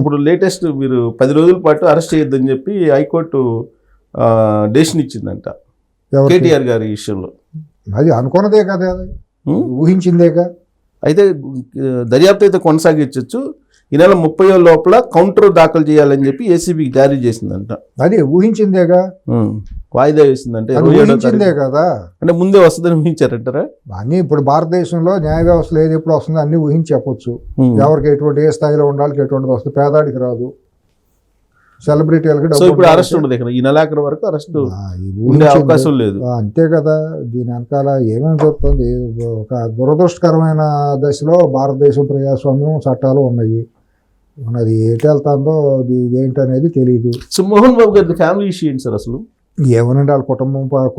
ఇప్పుడు లేటెస్ట్ మీరు 10 రోజుల పాటు అరెస్ట్ చేయొద్దని చెప్పి హైకోర్టు డెసిషన్ ఇచ్చిందంట కేటీఆర్ గారి విషయంలో. అది అనుకున్నదే కదా, ఊహించిందేగా. అయితే దర్యాప్తు అయితే కొనసాగించవచ్చు. ఈ నెల 30 లోపల కౌంటర్ దాఖలు చేయాలని చెప్పి ఏసీబీకి జారీ చేసిందంట. అది ఊహించిందేగా, వాయిదా వేసిందంటే ఊహించిందే కదా. అంటే ముందే వస్తుందని ఊహించారంటారా? అన్నీ ఇప్పుడు భారతదేశంలో న్యాయ వ్యవస్థ ఏది ఎప్పుడు వస్తుందో అన్ని ఊహించి చెప్పొచ్చు. ఎవరికి ఎటువంటి ఏ స్థాయిలో ఉండాలి, ఎటువంటిది వస్తుంది. పేదాడికి రాదు, సెలబ్రిటీలకి. సో ఇప్పుడు అరెస్ట్ ఉండదు ఇక్కడ, ఈ నెలాఖరు వరకు అరెస్ట్ ఉండే అవకాశం లేదు. అంతే కదా. దీని వెనకాల ఏమేమి జరుగుతుంది, ఒక దురదృష్టకరమైన దశలో భారతదేశం ప్రజాస్వామ్యం చట్టాలు ఉన్నాయి. అది ఎటు వెళ్తాందో ఇదేంటనేది తెలియదు. సో మోహన్ బాబు గారి ఫ్యామిలీ ఇష్యూ ఏంటి సార్ అసలు? ఏమనండి, వాళ్ళ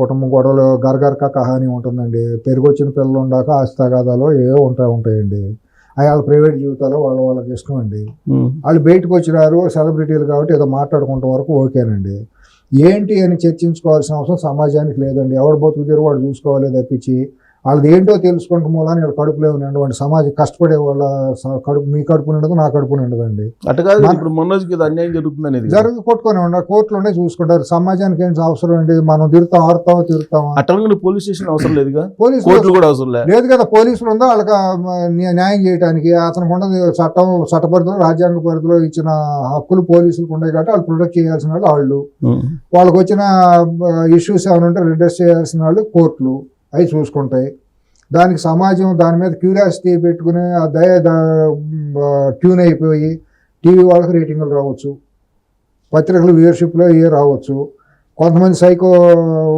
కుటుంబం గొడవలు గరగరక కహాని ఉంటుందండి. పెరిగొచ్చిన పిల్లలు ఉండాక ఆస్తి తగాదాలో ఏవో ఉంటాయండి. వాళ్ళ ప్రైవేట్ జీవితాలు వాళ్ళకి ఇష్టం అండి. వాళ్ళు బయటకు వచ్చినారు సెలబ్రిటీలు కాబట్టి ఏదో మాట్లాడుకుంటే వరకు ఓకేనండి. ఏంటి అని చర్చించుకోవాల్సిన అవసరం సమాజానికి లేదండి. ఎవరు బతుకు తీరు వాడు చూసుకోవాలి తప్పించి వాళ్ళది ఏంటో తెలుసుకుంటే మూలాన్ని వాళ్ళ కడుపులో ఉండండి. సమాజం కష్టపడే వాళ్ళ కడుపు, మీ కడుపు నిండదు, నా కడుపు నిండదండి. ఇప్పుడు మొన్నకి అన్యాయం జరుగుతుంది అనేది కొట్టుకొని ఉండాలి. కోర్టులోనే చూసుకుంటారు. సమాజానికి ఏంటి అవసరం ఏంటి? మనం తిరుగుతాం. అట్లా పోలీస్ స్టేషన్ అవసరం లేదుగా, పోలీసులు కూడా అవసరం లేదు కదా. పోలీసులు ఉందో వాళ్ళకి న్యాయం చేయడానికి. అతనికి ఉండదు చట్ట పరిధిలో, రాజ్యాంగ పరిధిలో ఇచ్చిన హక్కులు పోలీసులకు ఉన్నాయి కాబట్టి వాళ్ళు ప్రొటెక్ట్ చేయాల్సిన వాళ్ళు. వాళ్ళకి వచ్చిన ఇష్యూస్ ఏమైనా ఉంటే రిడ్రెస్ చేయాల్సిన వాళ్ళు కోర్టులు అవి చూసుకుంటాయి. దానికి సమాజం దాని మీద క్యూరియాసిటీ పెట్టుకుని ఆ ట్యూన్ అయిపోయి టీవీ వాళ్ళకి రేటింగ్లు రావచ్చు, పత్రికలు వ్యూవర్షిప్లో రావచ్చు. కొంతమంది సైకో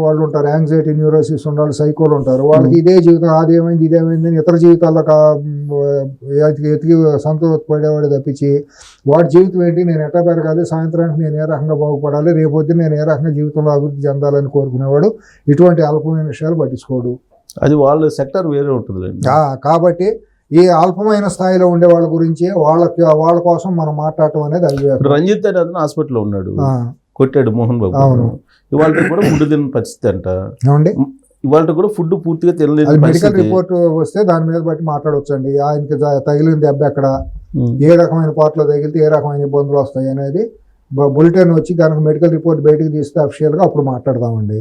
వాళ్ళు ఉంటారు, యాంగ్జైటీ న్యూరోసిస్ ఉండాలి, సైకోలు ఉంటారు. వాళ్ళకి ఇదే జీవితం, అదేమైంది ఇదేమైంది అని ఇతర జీవితాల్లో ఎతికి సంతోషపడేవాడు తప్పించి వాడి జీవితం ఏంటి, నేను ఎట్లా పెరగాలి, సాయంత్రానికి నేను ఏ రకంగా బాగుపడాలి, రేపొద్దు నేను ఏ రకంగా జీవితంలో అభివృద్ధి చెందాలని కోరుకునేవాడు ఇటువంటి అల్పమైన విషయాలు పట్టించుకోడు. అది వాళ్ళ సెక్టర్ వేరే ఉంటుంది కాబట్టి ఈ అల్పమైన స్థాయిలో ఉండే వాళ్ళ గురించి వాళ్ళ కోసం మనం మాట్లాడటం అనేది అది. రంజిత్ అనే అతను హాస్పిటల్లో ఉన్నాడు, కొట్టాడు మోహన్ బాబు. అవును, ఇవాళ కూడా ఫుడ్ తిన పరిస్థితి అంట. ఏమండి, ఇవాళ కూడా ఫుడ్ పూర్తిగా తినలేదు. మెడికల్ రిపోర్ట్ వస్తే దాని మీద బట్టి మాట్లాడవచ్చు అండి. ఆయనకి తగిలిన దెబ్బ ఎక్కడ, ఏ రకమైన పార్ట్లో తగిలితే ఏ రకమైన ఇబ్బందులు వస్తాయి అనేది బులెటిన్ వచ్చి కనుక మెడికల్ రిపోర్ట్ బయటకు తీస్తే అఫిషియల్గా అప్పుడు మాట్లాడదామండి.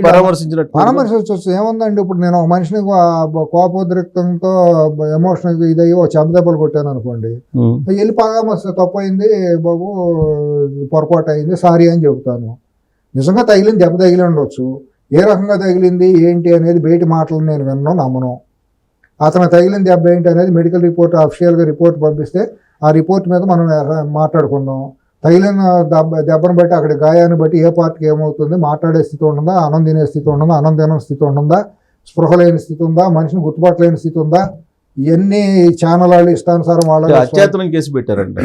పరామర్శించవచ్చు, ఏముందండి. ఇప్పుడు నేను ఒక మనిషిని కోపోద్రిక్తంతో ఎమోషనల్ ఇదయ్యి ఒక చెంపదెబ్బలు కొట్టాను అనుకోండి, వెళ్ళి పరామర్శ తప్పు అయింది బాబు, పొరపాటు అయింది, సారీ అని చెబుతాను. నిజంగా తగిలింది దెబ్బ తగిలి ఉండొచ్చు, ఏ రకంగా తగిలింది ఏంటి అనేది బయట మాటలు నేను విన్నాను, నమ్మను. అతను తగిలిన దెబ్బ ఏంటి అనేది మెడికల్ రిపోర్ట్ అఫిషియల్గా రిపోర్ట్ పంపిస్తే ఆ రిపోర్ట్ మీద మనం మాట్లాడుకుందాం. తగిలిన దెబ్బను బట్టి అక్కడ గాయాన్ని బట్టి ఏ పార్టీకి ఏమవుతుంది, మాట్లాడే స్థితి ఉంటుందా, అన్నం తినే స్థితి ఉంటుందా, అన్నం తినే స్థితి ఉంటుందా, స్పృహ లేని స్థితి ఉందా, మనిషిని గుర్తుపట్టలేని స్థితి ఉందా, ఇవన్నీ ఛానల్ వాళ్ళు ఇష్టానుసారం వాళ్ళు అత్యాచారం కేసు పెట్టారంట.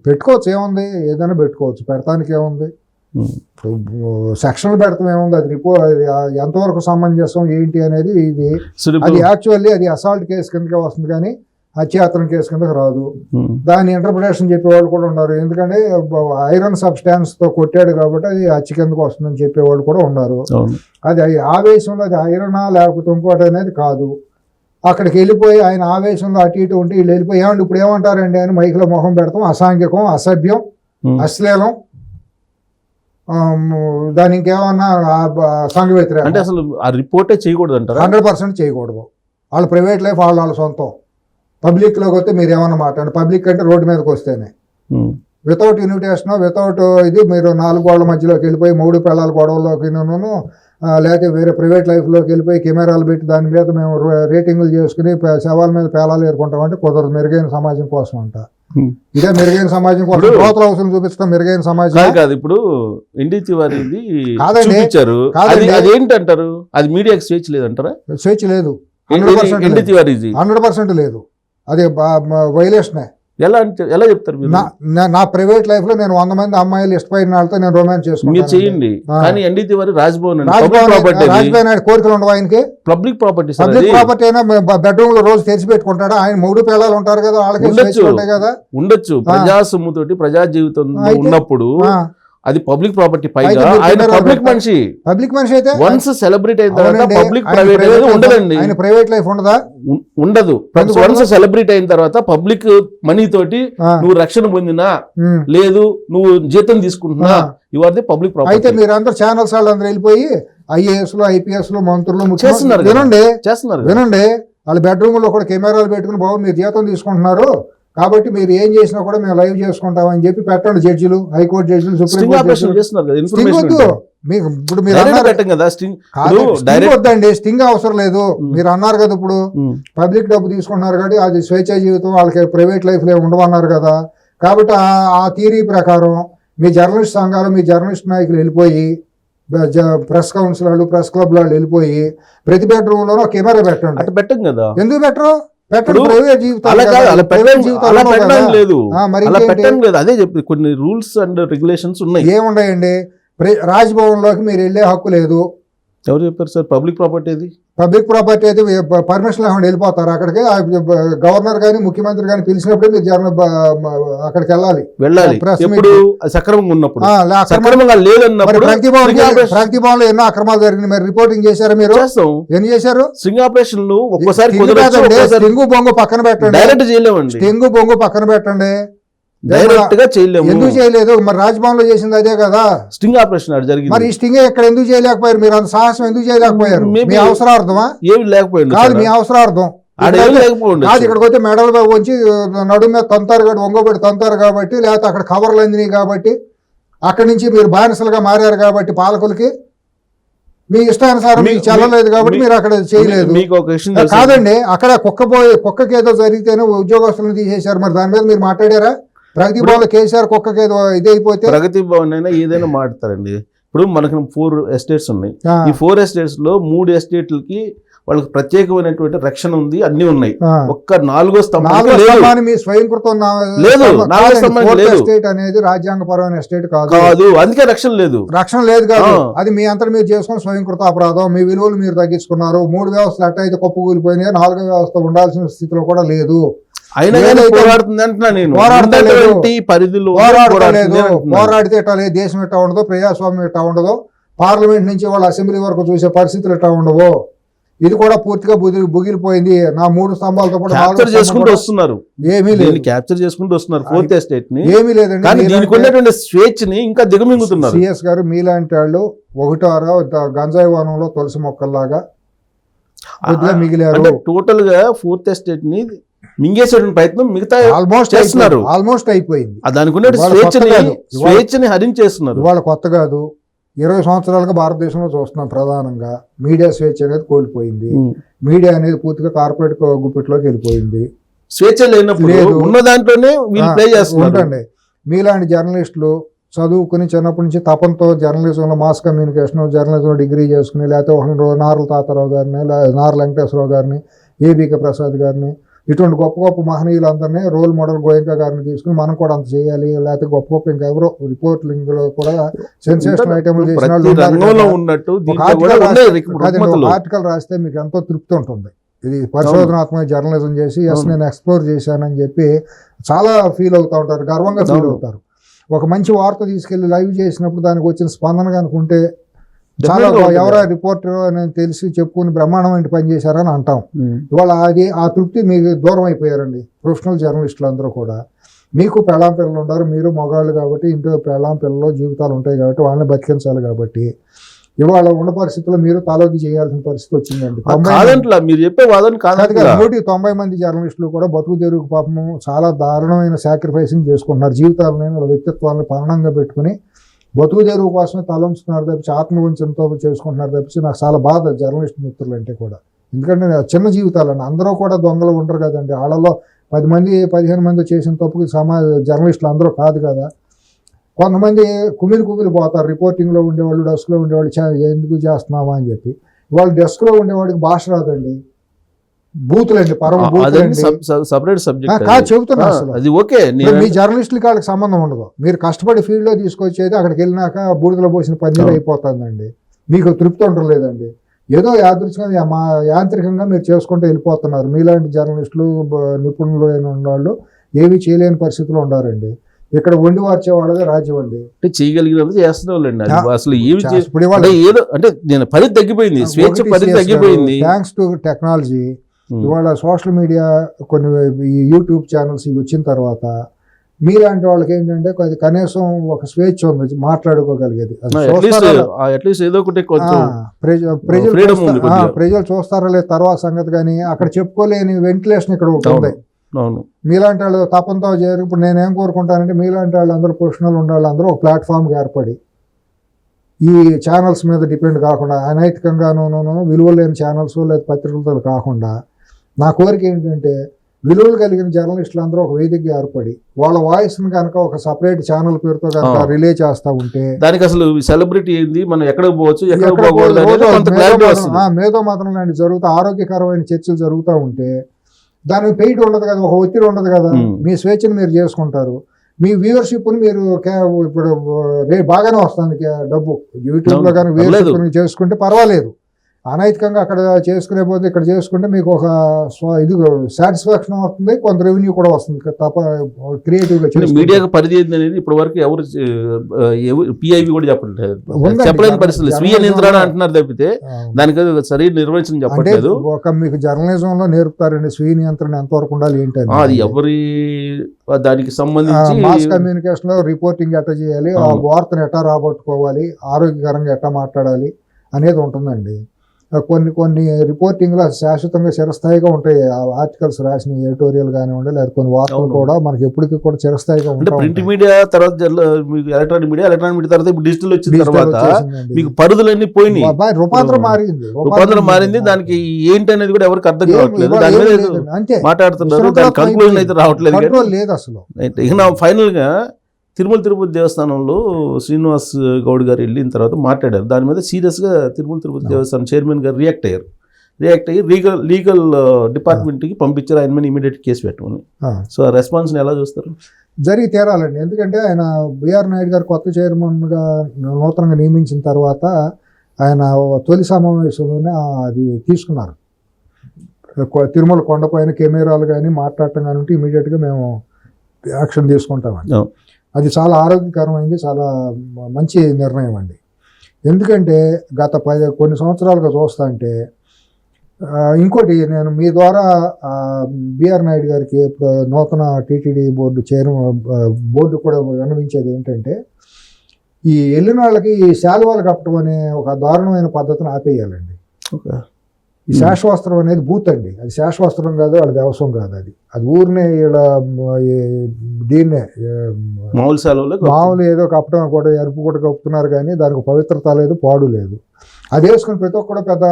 పెట్టుకోవచ్చు, ఏముంది, ఏదైనా పెట్టుకోవచ్చు, పెడతానికి ఏముంది. సెక్షన్లు పెడతాం ఏముంది, అది ఎంతవరకు సమంజసం ఏంటి అనేది. అది యాక్చువల్లీ అది అసాల్ట్ కేసు కిందకే వస్తుంది కానీ హత్యాయత్నం కేసు కిందకి రాదు. దాని ఇంటర్ప్రిటేషన్ చెప్పేవాళ్ళు కూడా ఉన్నారు. ఎందుకంటే ఐరన్ సబ్స్టాన్స్ తో కొట్టాడు కాబట్టి అది హత్య కిందకు వస్తుందని చెప్పేవాళ్ళు కూడా ఉన్నారు. అది ఆవేశంలో అది ఐరనా లేకపోతే ఇంకోటి అనేది కాదు. అక్కడికి వెళ్ళిపోయి ఆయన ఆవేశంలో అటు ఇటు ఉంటే వీళ్ళు వెళ్ళిపోయి ఏమంటే ఇప్పుడు ఏమంటారండి అని మైక్లో మొహం పెడతాం, అసాంఘికం, అసభ్యం, అశ్లీలం, దాని ఇంకేమన్నా సంఘ వ్యతిరేకం. అంటే అసలు ఆ రిపోర్టే చేయకూడదు అంటారు. 100% చేయకూడదు. వాళ్ళ ప్రైవేట్ లైఫ్ వాళ్ళ సొంతం. పబ్లిక్లోకి వస్తే మీరు ఏమన్నా మాట్లాడండి. పబ్లిక్ అంటే రోడ్డు మీదకి వస్తేనే, వితౌట్ ఇన్విటేషన్, వితౌట్ ఇది మీరు 4 గోడల మధ్యలోకి వెళ్ళిపోయి 3 పిల్లల గొడవల్లోకి లేకపోతే వేరే ప్రైవేట్ లైఫ్లోకి వెళ్ళిపోయి కెమెరాలు పెట్టి దాని మీద మేము రేటింగులు చేసుకుని శవాల మీద పేలాలు ఏరుకుంటామంటే కుదరదు. మెరుగైన సమాజం కోసం అంట. ఇదే మెరుగైన సమాజం కోసం కోతల అవసరం చూపిస్తాం. మెరుగైన సమాజం కాదు. ఇప్పుడు ఎన్డీటీ వారిది చూపించారు, అదేంటంటారు, అది మీడియాకి స్వేచ్ఛ లేదంటారా? స్వేచ్ఛ లేదు, 100% లేదు. అది వైలేషనే. ఎలా చెప్తారు? నా ప్రైవేట్ లైఫ్ లో నేను 100 మంది అమ్మాయిలు ఇష్టపడిన వాళ్ళతో నేను రొమాన్స్ చేసుకుంటాను. చేయండి, కానీ ఎన్డీటీ వారి రాజ్భవన్ కోరికలు ఉండవు ఆయనకి. పబ్లిక్ ప్రాపర్టీ అయినా బెడ్రూమ్ లో రోజు తెరిచి పెట్టుకుంటాడా? ఆయన 3 పిల్లలు ఉంటారు కదా, వాళ్ళకి ఉంటాయి కదా. ఉండొచ్చు. ప్రజా సొమ్ముతోటి ప్రజా జీవితం ఉన్నప్పుడు అది పబ్లిక్ ప్రాపర్టీ. పైగా అయితే మీరు ఆయన కెమెరాలు పబ్లిక్ పెడతారు. మనిషి. పబ్లిక్ మనిషి అయితే వన్స్ సెలబ్రిటీ అయిన తర్వాత అవునండి, పబ్లిక్ ఆయన ప్రైవేట్ ప్రైవేట్ లైఫ్ ఉండదండి. ఆయన ప్రైవేట్ లైఫ్ ఉండదా? ఉండదు. ఎందుకు వన్స్ ఉండదు? సెలబ్రిటీ అయిన తర్వాత పబ్లిక్ మనీ తోటి ఆ, నువ్వు రక్షణ పొందినా ఉమ్. లేదు, నువ్వు జీతం తీసుకుంటున్నా, ఆ. యు ఆర్ ది పబ్లిక్ అయితే ప్రాపర్టీ. మీరందరూ ఛానల్స్ వాళ్ళు అందరూ వెళ్ళిపోయి ఐఏఎస్ లో ఐపీఎస్ లో మంత్రులు చేస్తున్నారు కదా. వినండి చేస్తున్నారు. వినండి, వాళ్ళ బెడ్రూమ్ లో కూడా కెమెరాలు పెట్టుకుని బాబు మీరు జీతం తీసుకుంటున్నారు కాబట్టి మీరు ఏం చేసినా కూడా మేము లైవ్ చేసుకుంటామని చెప్పి పెట్టండి. జడ్జిలు, హైకోర్టు జడ్జిలు, సుప్రీం స్ట్రింగ్ కోర్టు ఆపరేషన్ జడ్జిలు. చేస్తున్నారు కదా. స్టింగ్ ఇన్ఫర్మేషన్ వద్దు. మీకు ఇప్పుడు మీరు డైరెక్ట్ అన్నారు పెట్టం కదా స్ట్రింగ్. కాదు, స్టింగ్ డైరెక్ట్ వద్దండి, స్టింగ్ అవసరం లేదు. మీరు అన్నారు కదా ఇప్పుడు పబ్లిక్ డబ్బు తీసుకుంటున్నారు కాబట్టి అది స్వేచ్ఛ జీవితం, వాళ్ళకి ప్రైవేట్ లైఫ్ లో ఉండవన్నారు కదా. కాబట్టి ఆ థియరీ ప్రకారం మీ జర్నలిస్ట్ సంఘాలు, మీ జర్నలిస్ట్ నాయకులు వెళ్ళిపోయి ప్రెస్ కౌన్సిల్ వాళ్ళు, ప్రెస్ క్లబ్ వాళ్ళు వెళ్ళిపోయి ప్రతి బెడ్రూమ్ లోనో కెమెరా పెట్టండి. అట్లా పెట్టం కదా. ఎందుకు పెట్టరు? పెట్టండి. ఇప్పుడు ప్రైవేట్ జీవితం అలా కాదు, అలా ప్రైవేట్ అలా జీవితం పెట్టడం లేదు. మరి అలా ఇంకేంటి? పెట్టడం లేదు. అదే చెప్పి కొన్ని రూల్స్ అండ్ రెగ్యులేషన్స్ ఉన్నాయి. ఏముండయండి. రాజ్భవన్ లోకి మీరు వెళ్ళే హక్కు లేదు. ఎవరు చెప్పారు సార్? పబ్లిక్ ప్రాపర్టీ అది. పబ్లిక్ ప్రాపర్టీ అయితే పర్మిషన్ లేకుండా వెళ్ళిపోతారు అక్కడికి. గవర్నర్ కానీ ముఖ్యమంత్రి కానీ పిలిచినప్పుడే మీరు అక్కడికి వెళ్ళాలి. ప్రెస్ ఎప్పుడు సక్రమంగా ఉన్నప్పుడు. అక్రమం సక్రమంగా లేదన్నప్పుడు ప్రగతి భవన్ లో ఎన్నో అక్రమాలు జరిగినాయి. మరి రిపోర్టింగ్ చేశారా మీరు? చేస్తాం. ఎన్ని చేశారు? స్ట్రింగ్ ఆపరేషన్ ఒక్కోసారి స్టింగు బొంగు పక్కన పెట్టండి. డైరెక్ట్ చేయలేమండి. స్టింగు బొంగు పక్కన పెట్టండి. డైరెక్ట్ గా చేయలేము. ఎందుకు చేయలేదు? మరి రాజ్భవన్ లో చేసింది అదే కదా. స్ట్రింగ్ ఆపరేషన్ అది జరిగింది. మరి ఈ స్టింగ్ ఎక్కడ ఎందుకు చేయలేకపోయారు? మీరు అంత సాహసం ఎందుకు చేయలేకపోయారు? Maybe మీ అవసరార్థమా? ఏమి లేకపోయింది కాదు, మీ అవసరార్థం ఆడ ఏమి లేకపోయింది. కాదు. ఇక్కడికి వస్తే మెడల్ వచ్చి నడుము మీద తంతారు కాబట్టి, ఒంగోబెట్టి తంతారు కాబట్టి, లేకపోతే అక్కడ కవర్లు అందినాయి కాబట్టి, అక్కడి నుంచి మీరు బానిసలుగా మారారు కాబట్టి పాలకులకి మీ ఇష్టానుసారం మీకు చెల్లలేదు కాబట్టి మీరు అక్కడ చేయలేదు. మీకు ఒక విషయం తెలుసా? కాదండి, అక్కడ కుక్కకి ఏదో జరిగితేనే ఉద్యోగస్తులను తీసేశారు. మరి దాని మీద మీరు మాట్లాడారా? ప్రగతి భవన్ కేసీఆర్ కుక్కకి ఏదో ఇది అయిపోతే ప్రగతి భవన్ అయినా ఏదైనా మాట్లాడతారండి. ఇప్పుడు మనకు 4 ఎస్టేట్స్ ఉన్నాయి. ఈ 4 ఎస్టేట్స్ లో 3 ఎస్టేట్లకి వాళ్ళకి ప్రత్యేకమైనటువంటి రక్షణ ఉంది, అన్ని ఉన్నాయి. ఒక్క 4వ స్తంభాన్ని మీ స్వయంకృతం లేదు. 4వ స్తంభానికి లేదు. ఎస్టేట్ అనేది రాజ్యాంగపరమైన ఎస్టేట్ కాదు. అందుకే రక్షణ లేదు. రక్షణ లేదు కాదు. అది మీ అంతా మీరు చేసుకుని స్వయంకృత అపరాధం. మీ విలువలు మీరు తగ్గించుకున్నారు. 3 వ్యవస్థలు అట్ట అయితే కుప్పకూలిపోయినాయి. 4వ వ్యవస్థ ఉండాల్సిన స్థితిలో కూడా లేదు. అయినా పోరాడుతుంది అంటున్నా నేను. పరిధిలో పోరాడితే ఎట్టా లేదు. దేశం ఎట్టా ఉండదు, ప్రజాస్వామ్యం ఎట్టా ఉండదు, పార్లమెంట్ నుంచి వాళ్ళ అసెంబ్లీ వరకు చూసే పరిస్థితులు ఎట్టా ఉండవు. ఇది కూడా పూర్తిగా బుగిలిపోయింది. నా 3 స్తంభాలతో క్యాప్చర్ చేసుకుంటూ వస్తున్నారు. ఏమీ లేదు. క్యాప్చర్ చేసుకుంటూ వస్తున్నారు 4th ఎస్టేట్ ని. ఏమీ లేదండి. కానీ దీనికి ఉన్నటువంటి స్వేచ్ఛని ఇంకా దిగమింగుతున్నారు. సిఎస్ గారు మీలాంటి వాళ్ళు ఒకటారో గంజాయి వనంలో తులసి మొక్కల్లాగా మిగిలారు. టోటల్ గా 4th ఎస్టేట్ ని మింగేసేటువంటి ప్రయత్నం మిగతా ఆల్మోస్ట్ అయిపోయింది. దానికి ఉన్న స్వేచ్ఛని హరించేస్తున్నారు. ఇవాళ కొత్త కాదు, 20 సంవత్సరాలుగా భారతదేశంలో చూస్తున్నాం. ప్రధానంగా మీడియా స్వేచ్ఛ అనేది కోల్పోయింది. మీడియా అనేది పూర్తిగా కార్పొరేట్ గుప్పిట్లోకి వెళ్ళిపోయింది. స్వేచ్ఛ లేనప్పుడు ఉన్న దాంట్లోనే ప్లే చేస్తుంటండి. మీలాంటి జర్నలిస్టులు చదువుకుని చిన్నప్పటి నుంచి తపంతో జర్నలిజంలో మాస్ కమ్యూనికేషన్, జర్నలిజంలో డిగ్రీ చేసుకుని, లేకపోతే నార్ల తాతారావు గారిని, నార్ల వెంకటేశ్వరరావు గారిని, ఏబికే ప్రసాద్ గారిని, ఇటువంటి గొప్ప గొప్ప మహనీయులందరినీ రోల్ మోడల్ గోయంకా గారిని తీసుకుని మనం కూడా అంత చేయాలి. లేకపోతే గొప్ప గొప్ప ఇంకెవరో రిపోర్టింగ్ లో కూడా సెన్సేషనల్ ఐటమ్లు చేసిన ఆర్టికల్ రాస్తే మీకు ఎంతో తృప్తి ఉంటుంది. ఇది పరిశోధనాత్మక జర్నలిజం చేసి నేను ఎక్స్ప్లోర్ చేశానని చెప్పి చాలా ఫీల్ అవుతూ ఉంటారు, గర్వంగా ఫీల్ అవుతారు. ఒక మంచి వార్త తీసుకెళ్లి లైవ్ చేసినప్పుడు దానికి వచ్చిన స్పందన కనుకుంటే చాలా ఎవరో రిపోర్టర్ అని తెలిసి చెప్పుకుని బ్రహ్మాండమైన పని చేశారని అంటాం. ఇవాళ ఆ తృప్తి మీకు దూరం అయిపోయారండి. ప్రొఫెషనల్ జర్నలిస్టులు అందరూ కూడా. మీకు పెళ్ళాం పిల్లలు ఉంటారు, మీరు మగాళ్ళు కాబట్టి ఇంట్లో పెళ్ళాం పిల్లలు జీవితాలు ఉంటాయి కాబట్టి వాళ్ళని బతికించాలి కాబట్టి ఇవాళ ఉన్న పరిస్థితుల్లో మీరు తాలోకి చేయాల్సిన పరిస్థితి వచ్చిందండి. మీరు చెప్పే వాదన కాదు. 190 మంది జర్నలిస్టులు కూడా బతుకు తెరుగు పాపము చాలా దారుణమైన సాక్రిఫైసింగ్ చేసుకుంటున్నారు. జీవితాలని వాళ్ళ వ్యక్తిత్వాలను పరణంగా పెట్టుకుని బతుకు తెరువు కోసమే తలంచుతున్నారు తప్పించి ఆత్మవంచనతో చేసుకుంటున్నారు తప్పించి నాకు చాలా బాధ జర్నలిస్ట్ మిత్రులు అంటే కూడా. ఎందుకంటే చిన్న జీవితాలండి, అందరూ కూడా దొంగలు ఉండరు కదండి. వాళ్ళలో 10 మంది 15 మంది చేసిన తప్పుకి జర్నలిస్టులు అందరూ కాదు కదా. కొంతమంది కుమిలి పోతారు. రిపోర్టింగ్లో ఉండేవాళ్ళు, డెస్క్లో ఉండేవాళ్ళు ఎందుకు చేస్తున్నావా అని చెప్పి. వాళ్ళు డెస్క్లో ఉండేవాడికి భాష రాదండి, బూతులండి, పరమ సపరేట్ సబ్జెక్ట్ కాదు చెబుతున్నా. అసలు అది ఓకే, మీ జర్నలిస్టులకి వాళ్ళకి సంబంధం ఉండదు. మీరు కష్టపడి ఫీల్డ్లో తీసుకొచ్చేది అక్కడికి వెళ్ళినాక బూడిదలో పోసిన పన్నీరు అయిపోతుందండి. మీకు తృప్తి ఉండలేదండి. ఏదో యాదృచ్ఛికంగా యాంత్రికంగా మీరు చేసుకుంటూ వెళ్ళిపోతున్నారు. మీలాంటి జర్నలిస్టులు నిపుణులు అయిన వాళ్ళు ఏమీ చేయలేని పరిస్థితుల్లో ఉండారండి. ఇక్కడ వండి వార్చే వాళ్ళదే రాజ్యం అండి. అంటే చేయగలిగినంత చేస్తున్న వాళ్ళండి. అది అసలు ఏమి ఇప్పుడు ఇవాళ అంటే ఏదో అంటే నేను పరిధి తగ్గిపోయింది, స్వేచ్ఛ పరిధి తగ్గిపోయింది. Thanks to technology. ఇవాళ సోషల్ మీడియా కొన్ని యూట్యూబ్ ఛానల్స్ ఇవి వచ్చిన తర్వాత మీలాంటి వాళ్ళకి ఏంటంటే కనీసం ఒక స్వేచ్ఛ ఉంది, మాట్లాడుకోగలిగేది. అట్లీస్ట్ ఏదో ఒకటి కొంచెం ప్రజలు చూస్తారా లేదు తర్వాత సంగతి, కానీ అక్కడ చెప్పుకోలేని వెంటిలేషన్ ఇక్కడ ఒకటి ఉంది. అవును, మీలాంటి వాళ్ళు తపంతో చేరి ఇప్పుడు నేనేం కోరుకుంటానంటే మీలాంటి వాళ్ళు అందరూ ప్రొఫెషనల్ ఉండాలి, అందరూ ఒక ప్లాట్ఫామ్కి ఏర్పడి ఈ ఛానల్స్ మీద డిపెండ్ కాకుండా అనైతికంగానూ విలువ లేని ఛానల్స్ లేదా పత్రికలతో కాకుండా నా కోరిక ఏంటంటే విలువలు కలిగిన జర్నలిస్టులు అందరూ ఒక వేదికగా ఏర్పడి వాళ్ళ వాయిస్ని కనుక ఒక సపరేట్ ఛానల్ పేరుతో కనుక రిలే చేస్తూ ఉంటే దానికి అసలు సెలబ్రిటీ ఏంది, మనం ఎక్కడికి పోవచ్చు, మేధో మతనం లాంటి జరుగుతూ ఆరోగ్యకరమైన చర్చలు జరుగుతూ ఉంటే దానికి పెయిట్ ఉండదు కదా, ఒక ఒత్తిడి ఉండదు కదా, మీ స్వేచ్ఛను మీరు చేసుకుంటారు. మీ వ్యూవర్షిప్ని మీరు ఇప్పుడు బాగానే వస్తుంది డబ్బు యూట్యూబ్లో కానీ వ్యూవర్షిప్ చేసుకుంటే పర్వాలేదు. అనైతికంగా అక్కడ చేసుకునే పోతే ఇక్కడ చేసుకుంటే మీకు ఒక ఇది సాటిస్ఫాక్షన్ వస్తుంది, కొంత రెవెన్యూ కూడా వస్తుంది. తప్ప క్రియేటివ్గా మీడియాకు పరిధి అనేది ఇప్పటి వరకు ఎవరు పిఐబి కూడా చెప్పలేని పరిస్థితులు, స్వీయ నియంత్రణ అంటున్నారు తప్పితే దానికి సరైన నిర్వచనం చెప్పట్లేదు. ఒక మీకు జర్నలిజంలో నేర్పుతారండి స్వీయ నియంత్రణ ఎంతవరకు ఉండాలి ఏంటంటే, అది ఎవరి దానికి సంబంధించి మాస్ కమ్యూనికేషన్ లో రిపోర్టింగ్ ఎట్లా చేయాలి, ఆ వార్తను ఎట్లా రాబట్టుకోవాలి, ఆరోగ్యకరంగా ఎట్లా మాట్లాడాలి అనేది ఉంటుందండి. కొన్ని రిపోర్టింగ్లో శాశ్వతంగా చిరస్థాయిగా ఉంటాయి. ఆర్టికల్స్ రాసిన ఎడిటోరియల్ కానివ్వండి, లేదా కొన్ని వార్తలు కూడా మనకి ఎప్పటికీ కూడా చిరస్థాయిగా ఉంటాయి. ప్రింట్ మీడియా తర్వాత ఎలక్ట్రానిక్ మీడియా తర్వాత ఇప్పుడు డిజిటల్ వచ్చిన తర్వాత మీకు పరిధులన్నీ పోయినాయి, రూపాంతరం మారింది. దానికి ఏంటి అనేది కూడా ఎవరికి అర్థం కావట్లేదు. దాని మీద మాట్లాడుతున్నారు, దాని కన్క్లూజన్ అయితే రావట్లేదు లేదు అసలు. ఇక ఫైనల్ గా తిరుపతి దేవస్థానంలో శ్రీనివాస్ గౌడ్ గారు వెళ్ళిన తర్వాత మాట్లాడారు. దాని మీద సీరియస్గా తిరుపతి దేవస్థానం చైర్మన్ గారు రియాక్ట్ అయ్యి లీగల్ డిపార్ట్మెంట్కి పంపించారు, ఆయన మీద ఇమీడియట్ కేసు పెట్టమని. సో ఆ రెస్పాన్స్ని ఎలా చూస్తారు? జరిగి తీరాలండి. ఎందుకంటే ఆయన బిఆర్ నాయుడు గారు కొత్త చైర్మన్గా నూతనంగా నియమించిన తర్వాత ఆయన తొలి సమావేశంలోనే అది తీసుకున్నారు. తిరుమల కొండపైన కెమెరాలు కానీ మాట్లాడటం కానీ ఉంటే ఇమీడియట్గా మేము యాక్షన్ తీసుకుంటామండి. అది చాలా ఆరోగ్యకరమైంది, చాలా మంచి నిర్ణయం అండి. ఎందుకంటే గత కొన్ని సంవత్సరాలుగా చూస్తా అంటే ఇంకోటి నేను మీ ద్వారా బిఆర్ నాయుడు గారికి ఇప్పుడు నూతన టీటీడీ బోర్డు కూడా విన్నవించేది ఏంటంటే ఈ వెళ్ళిన వాళ్ళకి ఈ శాలువాలు కప్పటం అనే ఒక దారుణమైన పద్ధతిని ఆపేయాలండి. ఈ శాశ్వస్త్రం అనేది బూత్ అండి, అది శాశ్వస్త్రం కాదు, అది వ్యవసాయం కాదు, అది ఊరినే ఇలా దీన్నే మామూలు ఏదో కప్పటం కూడా ఎరుపు కూడా కప్పుతున్నారు, కానీ దానికి పవిత్రత లేదు, పాడు లేదు. అది వేసుకుని ప్రతి ఒక్కరు పెద్ద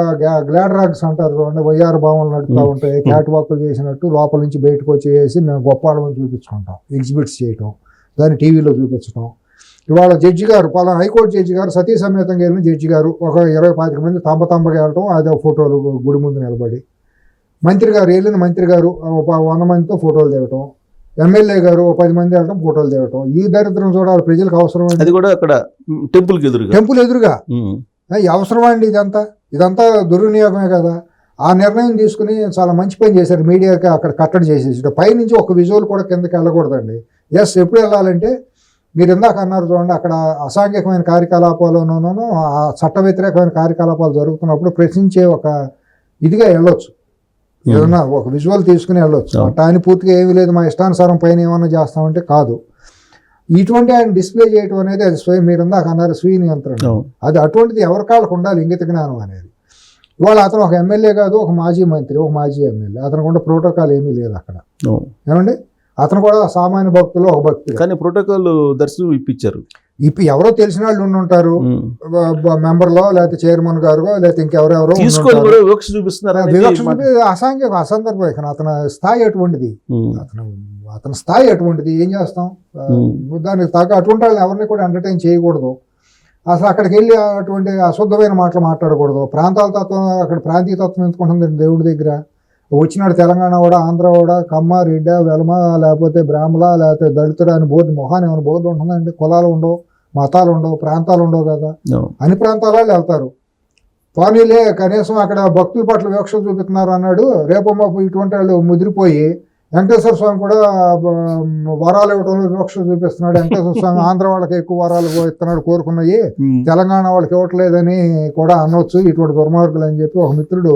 గ్లాడ్రాగ్స్ అంటారు చూడండి, వయ్యారు భావనలు నడుపుతూ ఉంటాయి, క్యాట్ వాక్లు చేసినట్టు లోపల నుంచి బయటకు వచ్చేసి మేము గొప్ప వాళ్ళని చూపించుకుంటాం, ఎగ్జిబిట్స్ చేయటం, దాన్ని టీవీలో చూపించడం. ఇవాళ జడ్జి గారు హైకోర్టు జడ్జి గారు సతీ సమేతంగా వెళ్ళిన జడ్జి గారు ఒక 20-25 మంది తంబగా వెళ్ళటం, అదే ఫోటోలు గుడి ముందు నిలబడి, మంత్రి గారు వెళ్ళిన మంత్రి గారు 100 మందితో ఫోటోలు దిగటం, ఎమ్మెల్యే గారు 10 మంది వెళ్ళటం, ఫోటోలు దిగటం. ఈ దరిద్రం చూడాలి ప్రజలకు అవసరం. అది కూడా అక్కడ టెంపుల్ ఎదురుగా అవసరమా అండి? ఇదంతా దుర్వినియోగమే కదా. ఆ నిర్ణయం తీసుకుని చాలా మంచి పని చేశారు. మీడియాకి అక్కడ కట్టడి చేసేసి పైనుంచి ఒక విజువల్ కూడా కిందకి వెళ్ళకూడదండి. ఎప్పుడు వెళ్ళాలంటే మీరు ఇందాక అన్నారు చూడండి, అక్కడ అసాంఘికమైన కార్యకలాపాలను చట్ట వ్యతిరేకమైన కార్యకలాపాలు జరుగుతున్నప్పుడు ప్రశ్నించే ఒక ఇదిగా వెళ్ళొచ్చు, ఏదన్నా ఒక విజువల్ తీసుకుని వెళ్ళొచ్చు. ఆయన పూర్తిగా ఏమీ లేదు మా ఇష్టానుసారం పైన ఏమన్నా చేస్తామంటే కాదు. ఇటువంటి ఆయన డిస్ప్లే చేయటం అనేది అది మీరు ఇందాక అన్నారు స్వీయ నియంత్రణ, అది అటువంటిది ఎవరి కాళ్ళకు ఉండాలి ఇంగిత జ్ఞానం అనేది. ఇవాళ అతను ఒక ఎమ్మెల్యే కాదు, ఒక మాజీ మంత్రి, ఒక మాజీ ఎమ్మెల్యే, అతనికి ఉండే ప్రోటోకాల్ ఏమీ లేదు అక్కడ. ఏమండి, అతను కూడా సామాన్య భక్తులు ఒక భక్తులు, కానీ ప్రోటోకాల్ దర్శనం ఇప్పించారు. ఎవరో తెలిసిన వాళ్ళు ఉండుంటారు, మెంబర్లో లేకపోతే చైర్మన్ గారు లేకపోతే ఇంకెవరెవరో అసాంఘిక అసందర్భం. అతని స్థాయి అటువంటిది, అతని స్థాయి అటువంటిది, ఏం చేస్తాం దానికి తగ్గ అటువంటి వాళ్ళని ఎవరిని కూడా ఎంటర్టైన్ చేయకూడదు. అసలు అక్కడికి వెళ్ళి అటువంటి అశుద్ధమైన మాటలు మాట్లాడకూడదు. ప్రాంతాల తత్వం, అక్కడ ప్రాంతీయ తత్వం ఎందుకుంటుంది దేవుడి దగ్గర. వచ్చినాడు తెలంగాణ కూడా, ఆంధ్ర కూడా, కమ్మ, రెడ్డ, వెలమ, లేకపోతే బ్రాహ్మణ, లేకపోతే దళితుడు అని బోర్డు మొహాన్ని ఏమైనా బోర్డు ఉంటుందండి? కులాలు ఉండవు, మతాలు ఉండవు, ప్రాంతాలు ఉండవు కదా. అన్ని ప్రాంతాల వాళ్ళు వెళ్తారు. పోనీలే కనీసం అక్కడ భక్తుల పట్ల వివక్ష చూపుతున్నారు అన్నాడు, రేపు మాపు ఇటువంటి వాళ్ళు ముదిరిపోయి వెంకటేశ్వర స్వామి కూడా వరాలు ఇవ్వడంలో వివక్ష చూపిస్తున్నాడు. వెంకటేశ్వర స్వామి ఆంధ్ర వాళ్ళకి ఎక్కువ వరాలు ఇస్తున్నాడు కోరుకున్నాయి, తెలంగాణ వాళ్ళకి ఇవ్వట్లేదని కూడా అనొచ్చు ఇటువంటి దుర్మార్గులు అని చెప్పి ఒక మిత్రుడు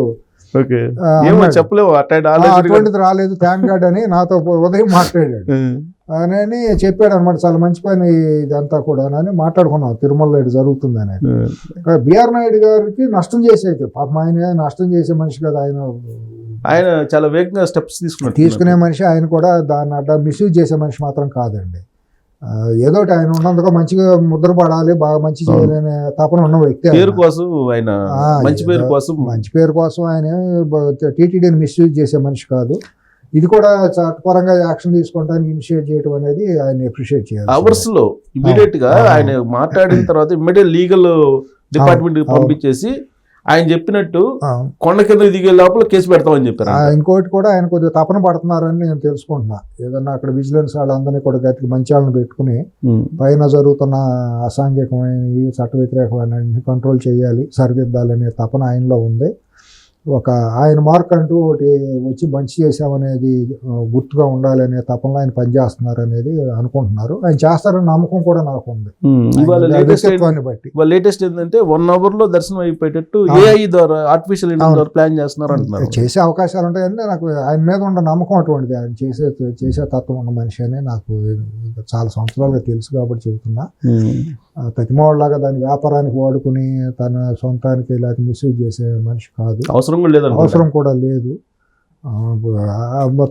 చెప్పలేవు అటువంటిది రాలేదు థ్యాంక్ గాడ్ అని నాతో ఉదయం మాట్లాడాడు అని చెప్పాడు అనమాట. చాలా మంచి పని ఇదంతా కూడా అని మాట్లాడుకున్నాం తిరుమలలో ఇది జరుగుతుంది అనేది. బిఆర్ నాయుడు గారికి నష్టం చేసేది పాపం, ఆయన నష్టం చేసే మనిషి కదా, ఆయన చాలా వేగంగా స్టెప్స్ తీసుకునే మనిషి. ఆయన కూడా దాన్ని అట్లా మిస్యూజ్ చేసే మనిషి మాత్రం కాదండి. ఏదో ఆయన ఉన్నందుకు మంచిగా ముద్ర పడాలి, బాగా మంచి చేయాలనే తపన ఉన్న వ్యక్తి. పేరు కోసం ఆయన మంచి పేరు కోసం ఆయన టీటీడీని మిస్యూజ్ చేసే మనిషి కాదు. ఇది కూడా చట్టపరంగా యాక్షన్ తీసుకోవడానికి ఇనిషియేట్ చేయడం అనేది ఆయన అప్రిషియేట్ చేయాలి. అవర్స్ లో ఇమీడియట్ గా ఆయన మాట్లాడిన తర్వాత ఇమ్మీడియట్ లీగల్ డిపార్ట్మెంట్ కి పంపించేసి ఆయన చెప్పినట్టు కొండ కింద దిగే లోపల కేసు పెడతామని చెప్పారు. ఇంకోటి కూడా ఆయన కొద్దిగా తపన పడుతున్నారని నేను తెలుసుకుంటున్నా. ఏదన్నా అక్కడ విజిలెన్స్ వాళ్ళందరినీ కూడా గతికి మంచి వాళ్ళని పెట్టుకుని పైన జరుగుతున్న అసాంఘికమైన చట్ట వ్యతిరేకమైన కంట్రోల్ చేయాలి, సరిదిద్దాలనే తపన ఆయనలో ఉంది. ఒక ఆయన మార్క్ అంటూ ఒకటి వచ్చి మంచి చేసామనేది గుర్తుగా ఉండాలనే తపనలో ఆయన పనిచేస్తున్నారు అనేది అనుకుంటున్నారు. ఆయన చేస్తారని నమ్మకం కూడా నాకు ఉంది. లేటెస్ట్ ఏంటంటే 1 hour లో దర్శనం అయిపోయేటట్టు AI ద్వారా ఆర్టిఫిషియల్ ఇంటెలిజెన్స్ ప్లాన్ చేస్తున్నారు అంటున్నారు. చేసే అవకాశాలు ఉంటాయంటే నాకు ఆయన మీద ఉన్న నమ్మకం అటువంటిది. ఆయన చేసే తత్వం ఉన్న మనిషి అని నాకు చాలా సంవత్సరాలుగా తెలుసు కాబట్టి చెబుతున్నా. తతిమావలాగా దాని వ్యాపారానికి వాడుకుని తన సొంతానికి లేకపోతే మిస్యూజ్ చేసే మనిషి కాదు, అవసరం కూడా లేదు.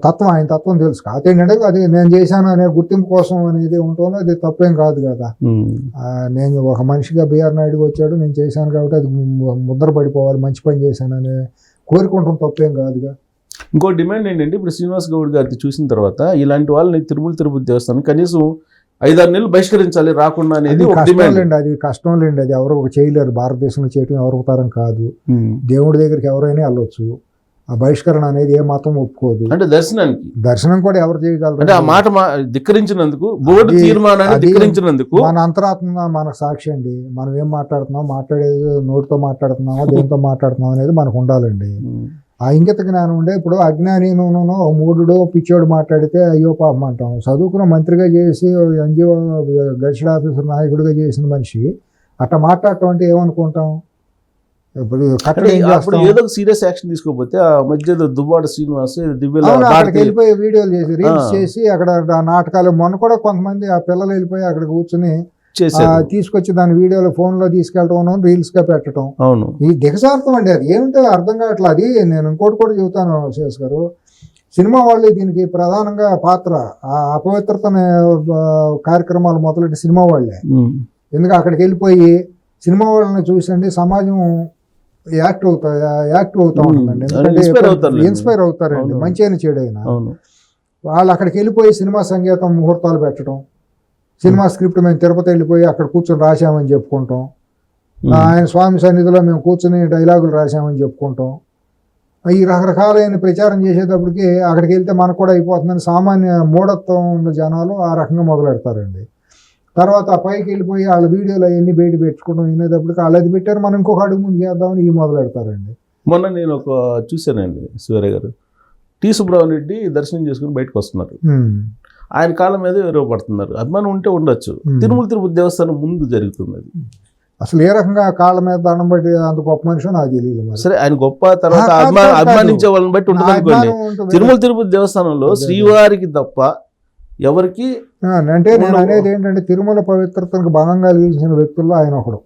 తత్వం ఆయన తత్వం తెలుసు. కాకపోతే ఏంటంటే అది నేను చేశాను అనే గుర్తింపు కోసం అనేది ఉంటుందో అది తప్పేం కాదు కదా. నేను ఒక మనిషిగా బిఆర్ నాయుడుగా వచ్చాడు, నేను చేశాను కాబట్టి అది ముద్ర పడిపోవాలి, మంచి పని చేశాను అనే కోరుకుంటాం తప్పేం కాదుగా. ఇంకో డిమాండ్ ఏంటంటే ఇప్పుడు శ్రీనివాస్ గౌడ్ గారిని చూసిన తర్వాత ఇలాంటి వాళ్ళని తిరుపతి దేవస్థానం కనీసం 5-6 నెలలు బహిష్కరించాలి రాకుండా అనేది అది కష్టం లేండి. అది ఎవరు చేయలేరు, భారతదేశంలో చేయటం ఎవరు తరం కాదు. దేవుడి దగ్గరికి ఎవరైనా వెళ్ళొచ్చు. ఆ బహిష్కరణ అనేది ఏ మాత్రం ఒప్పుకోదు. అంటే దర్శనం కూడా ఎవరు చేయగలరు? అంటే ఆ మాట ధిక్కరించినందుకు, బోర్డు తీర్మానాన్ని ధిక్కరించినందుకు మన అంతరాత్మ మనకు సాక్షి అండి. మనం ఏం మాట్లాడుతున్నాం, మాట్లాడేది నోటితో మాట్లాడుతున్నామా దేంతో మాట్లాడుతున్నాం అనేది మనకు ఉండాలండి. ఆ ఇంగిత జ్ఞానం ఉండే. ఇప్పుడు అజ్ఞానినో మూడుడో పిచ్చోడు మాట్లాడితే అయ్యో పాపం అంటాం. చదువుకున్న మంత్రిగా చేసి ఎన్జిఓ గడిచిన ఆఫీసర్ నాయకుడిగా చేసిన మనిషి అట్లా మాట్లాడటం అంటే ఏమనుకుంటాం? ఇప్పుడు ఏదో సీరియస్ యాక్షన్ తీసుకోకపోతే ఆ మధ్య దువ్వాడ శ్రీనివాస్ అక్కడికి వెళ్ళిపోయి వీడియోలు చేసి రీల్స్ చేసి అక్కడ నాటకాలు. మొన్న కూడా కొంతమంది ఆ పిల్లలు వెళ్ళిపోయి అక్కడ కూర్చుని తీసుకొచ్చి దాని వీడియోలో ఫోన్లో తీసుకెళ్ళటం, రీల్స్ గా పెట్టడం. అవును, ఈ దిగజారుతాం అండి. అది ఏమిటో అర్థం కావట్లేదు. అది నేను ఇంకోటి కూడా చెబుతాను శేష్ గారు, సినిమా వాళ్ళు దీనికి ప్రధానంగా పాత్ర. ఆ అపవిత్రతనే కార్యక్రమాలు మొదలెట్టి సినిమా వాళ్ళే. ఎందుకంటే అక్కడికి వెళ్ళిపోయి సినిమా వాళ్ళని చూసండి సమాజం యాక్టివ్ అవుతా ఉంటుందండి. ఎందుకంటే ఇన్స్పైర్ అవుతారండి, మంచి అయినా చెడైనా. వాళ్ళు అక్కడికి వెళ్ళిపోయి సినిమా సంగీతం ముహూర్తాలు పెట్టడం, సినిమా స్క్రిప్ట్ మేము తిరుపతి వెళ్ళిపోయి అక్కడ కూర్చొని రాసామని చెప్పుకుంటాం. ఆయన స్వామి సన్నిధిలో మేము కూర్చొని డైలాగులు రాసామని చెప్పుకుంటాం. ఈ రకరకాలైన ప్రచారం చేసేటప్పటికి అక్కడికి వెళ్తే మనకు కూడా అయిపోతుందని సామాన్య మూఢత్వం ఉన్న జనాలు ఆ రకంగా మొదలెడతారండి. తర్వాత ఆ పైకి వెళ్ళిపోయి వాళ్ళ వీడియోలు అవన్నీ బయట పెట్టుకోవడం వినేటప్పటికి వాళ్ళు అది పెట్టారు, మనం ఇంకొక అడుగు ముందు చేద్దామని ఈ మొదలెడతారండి. మొన్న నేను ఒక చూశానండి సూర్య గారు, టి సుబ్రహ్మణ్య రెడ్డి దర్శనం చేసుకుని బయటకు వస్తున్నారు. ఆయన కాలం మీద ఎవరో పడుతున్నారు. అభిమానం ఉంటే ఉండొచ్చు. తిరుపతి దేవస్థానం ముందు జరుగుతుంది అది. అసలు ఏ రకంగా కాళ్ళ మీద దండం బట్టి అంత గొప్ప మనిషి నాకు తెలియదు. సరే, ఆయన గొప్ప తర్వాత అభిమానించే వాళ్ళని బట్టి ఉంటుంది అనుకోండి. తిరుపతి దేవస్థానంలో శ్రీవారికి తప్ప ఎవరికి అంటే నేను అనేది ఏంటంటే తిరుమల పవిత్రతకు భంగంగా కలిగించిన వ్యక్తుల్లో ఆయన ఒకడు.